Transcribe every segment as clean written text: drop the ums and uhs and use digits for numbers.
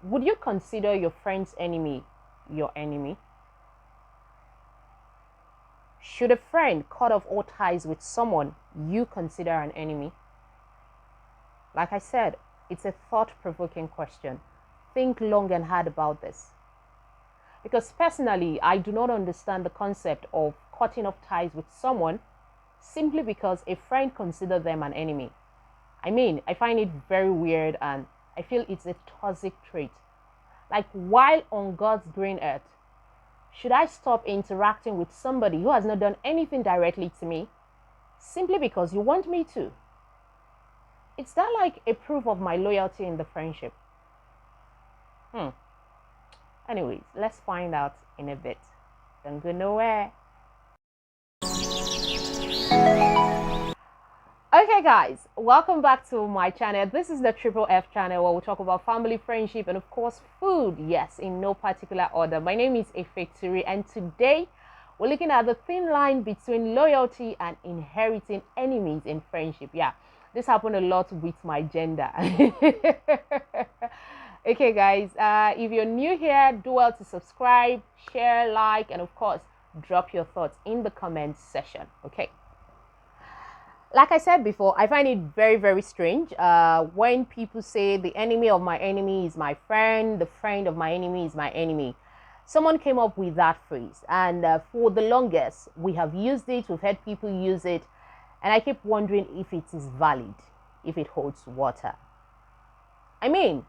Would you consider your friend's enemy your enemy? Should a friend cut off all ties with someone you consider an enemy? Like I said, it's a thought-provoking question. Think long and hard about this. Because personally, I do not understand the concept of cutting off ties with someone simply because a friend considers them an enemy. I mean, I find it very weird and I feel it's a toxic trait. Like, while on God's green earth, should I stop interacting with somebody who has not done anything directly to me simply because you want me to? Is that like a proof of my loyalty in the friendship? Anyways, let's find out in a bit. Don't go nowhere. Okay guys, welcome back to my channel. This is the Triple F channel where we talk about family, friendship, and of course food. Yes, in no particular order. My name is Efekturi, and today we're looking at the thin line between loyalty and inheriting enemies in friendship. Yeah, this happened a lot with my gender. Okay guys, if you're new here, do well to subscribe, share, like, and of course drop your thoughts in the comments section. Okay, like I said before, I find it very, very strange when people say the enemy of my enemy is my friend, the friend of my enemy is my enemy. Someone came up with that phrase, and for the longest, we have used it, we've heard people use it, and I keep wondering if it is valid, if it holds water. I mean,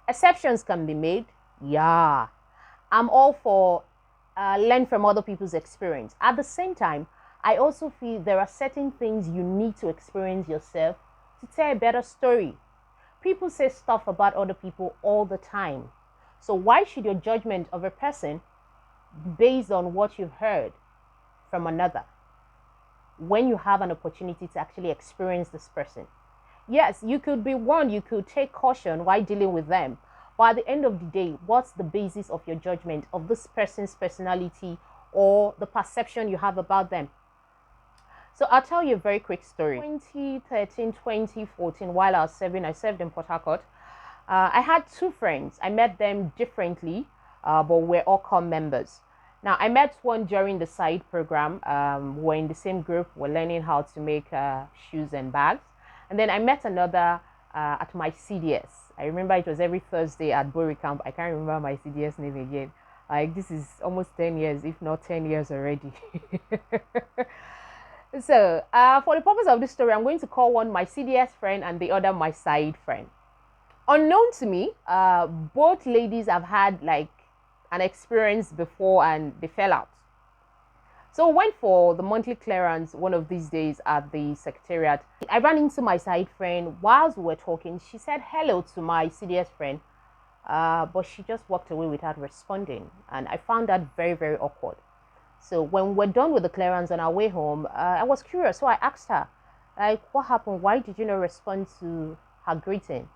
exceptions can be made. Yeah, I'm all for learn from other people's experience. At the same time, I also feel there are certain things you need to experience yourself to tell a better story. People say stuff about other people all the time. So why should your judgment of a person be based on what you've heard from another when you have an opportunity to actually experience this person? Yes, you could be one, you could take caution while dealing with them. But at the end of the day, what's the basis of your judgment of this person's personality or the perception you have about them? So I'll tell you a very quick story. 2013, 2014, while I served in Port Harcourt. I had two friends. I met them differently, but we're all core members. Now, I met one during the side program. We're in the same group. We're learning how to make shoes and bags. And then I met another at my CDS. I remember it was every Thursday at Bori Camp. I can't remember my CDS name again. Like, this is almost 10 years, if not 10 years already. So, for the purpose of this story, I'm going to call one my CDS friend and the other my side friend. Unknown to me, both ladies have had like an experience before and they fell out. So we went for the monthly clearance one of these days at the secretariat. I ran into my side friend whilst we were talking. She said hello to my CDS friend, but she just walked away without responding. And I found that very, very awkward. So when we're done with the clearance on our way home, I was curious. So I asked her, like, what happened? Why did you not respond to her greeting?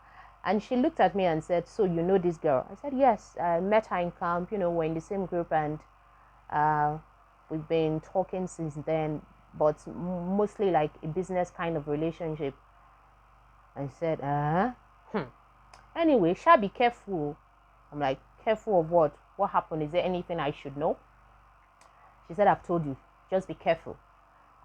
And she looked at me and said, so you know this girl? I said, yes, I met her in camp. You know, we're in the same group and we've been talking since then, but mostly like a business kind of relationship. I said, Anyway, shall be careful. I'm like, careful of what? What happened? Is there anything I should know? She said, I've told you, just be careful.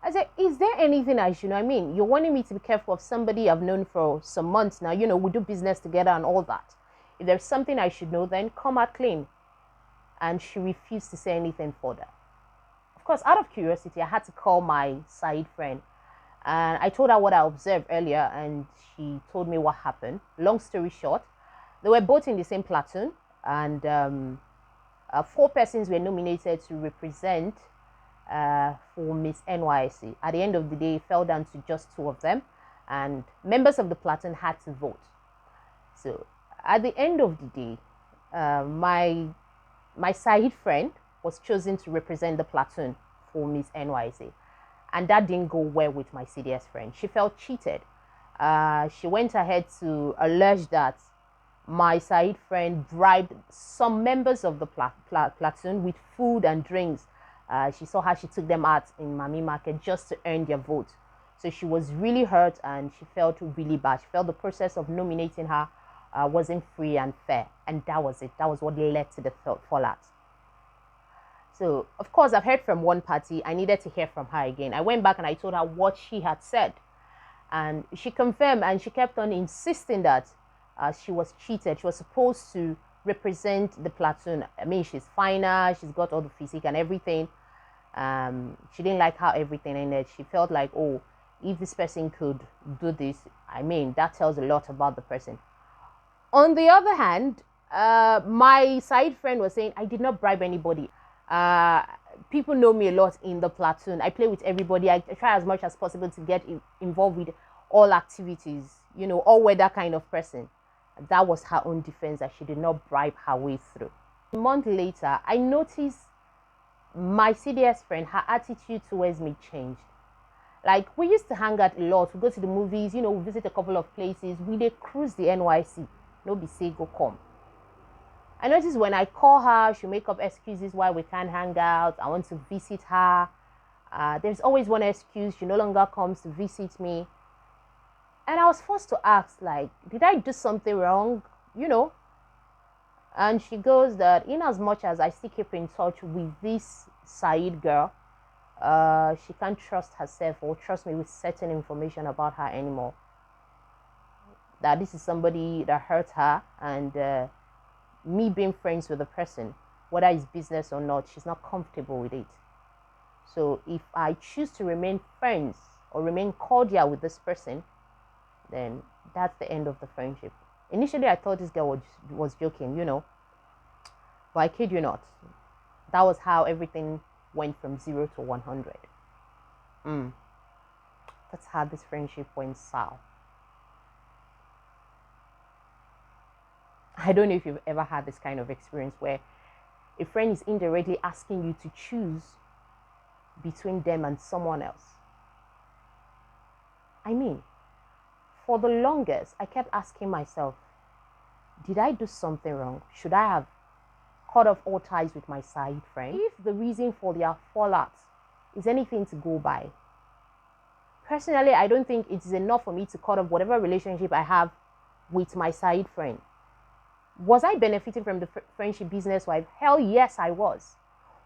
I said, is there anything I should know? I mean, you're wanting me to be careful of somebody I've known for some months now. You know, we do business together and all that. If there's something I should know, then come out clean. And she refused to say anything further. Of course, out of curiosity, I had to call my side friend. And I told her what I observed earlier, and she told me what happened. Long story short, they were both in the same platoon, and 4 persons were nominated to represent for Miss NYC. At the end of the day, it fell down to just 2 of them, and members of the platoon had to vote. So at the end of the day, my side friend was chosen to represent the platoon for Miss NYC, and that didn't go well with my CDS friend. She felt cheated. She went ahead to allege that my side friend bribed some members of the platoon with food and drinks. She saw how she took them out in Mami Market just to earn their vote. So she was really hurt and she felt really bad. She felt the process of nominating her wasn't free and fair. And that was it. That was what led to the fallout. So, of course, I've heard from one party. I needed to hear from her again. I went back and I told her what she had said. And she confirmed, and she kept on insisting that she was cheated. She was supposed to represent the platoon. I mean, she's finer. She's got all the physique and everything. She didn't like how everything ended. She felt like, oh, if this person could do this, I mean, that tells a lot about the person. On the other hand, my side friend was saying, I did not bribe anybody. People know me a lot in the platoon. I play with everybody. I try as much as possible to get involved with all activities, you know, all weather kind of person. That was her own defense, that she did not bribe her way through. A month later, I noticed my CDS friend, her attitude towards me changed. Like, we used to hang out a lot. We go to the movies, you know, we visit a couple of places. We did cruise the NYC. No be say go come. I noticed when I call her, she'll make up excuses why we can't hang out. I want to visit her. There's always one excuse. She no longer comes to visit me. And I was forced to ask, like, did I do something wrong? You know? And she goes that in as much as I still keep in touch with this Said girl, she can't trust herself or trust me with certain information about her anymore. That this is somebody that hurt her, and me being friends with the person, whether it's business or not, she's not comfortable with it. So if I choose to remain friends or remain cordial with this person, then that's the end of the friendship. Initially, I thought this girl was joking, you know, but I kid you not. That was how everything went from 0 to 100. That's how this friendship went south. I don't know if you've ever had this kind of experience where a friend is indirectly asking you to choose between them and someone else. I mean, for the longest, I kept asking myself, did I do something wrong? Should I have cut off all ties with my side friend? If the reason for their fallout is anything to go by, personally, I don't think it is enough for me to cut off whatever relationship I have with my side friend. Was I benefiting from the friendship business-wise? Hell yes, I was.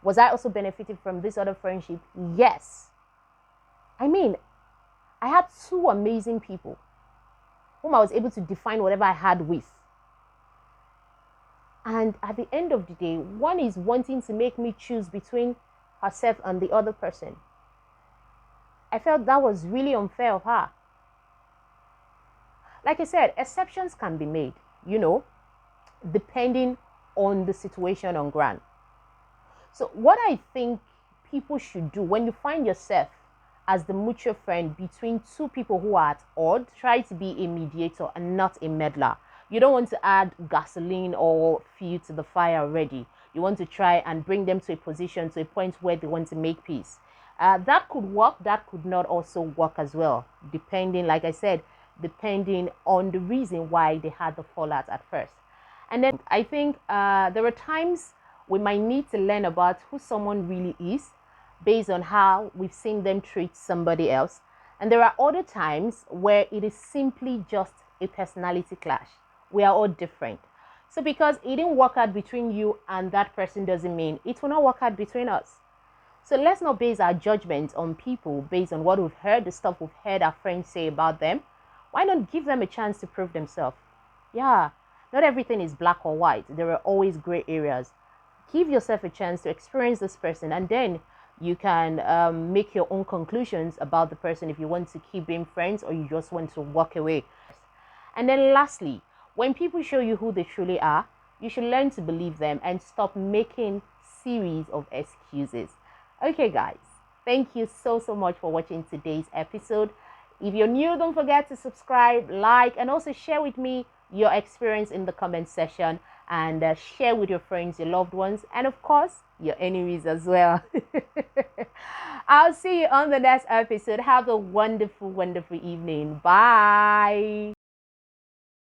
Was I also benefiting from this other friendship? Yes. I mean, I had two amazing people whom I was able to define whatever I had with. And at the end of the day, one is wanting to make me choose between herself and the other person. I felt that was really unfair of her. Like I said, exceptions can be made, you know, depending on the situation on ground. So what I think people should do when you find yourself as the mutual friend between two people who are at odds, try to be a mediator and not a meddler. You don't want to add gasoline or fuel to the fire already. You want to try and bring them to a position, to a point where they want to make peace. That could work, that could not also work as well, depending, like I said, depending on the reason why they had the fallout at first. And then I think there are times we might need to learn about who someone really is based on how we've seen them treat somebody else. And there are other times where it is simply just a personality clash. We are all different. So because it didn't work out between you and that person doesn't mean it will not work out between us. So let's not base our judgment on people based on what we've heard, the stuff we've heard our friends say about them. Why not give them a chance to prove themselves? Yeah. Not everything is black or white. There are always gray areas. Give yourself a chance to experience this person, and then you can make your own conclusions about the person if you want to keep being friends or you just want to walk away. And then lastly, when people show you who they truly are, you should learn to believe them and stop making series of excuses. Okay, guys, thank you so much for watching today's episode. If you're new, don't forget to subscribe, like, and also share with me your experience in the comment section, and share with your friends, your loved ones, and of course your enemies as well. I'll see you on the next episode. Have a wonderful evening. Bye.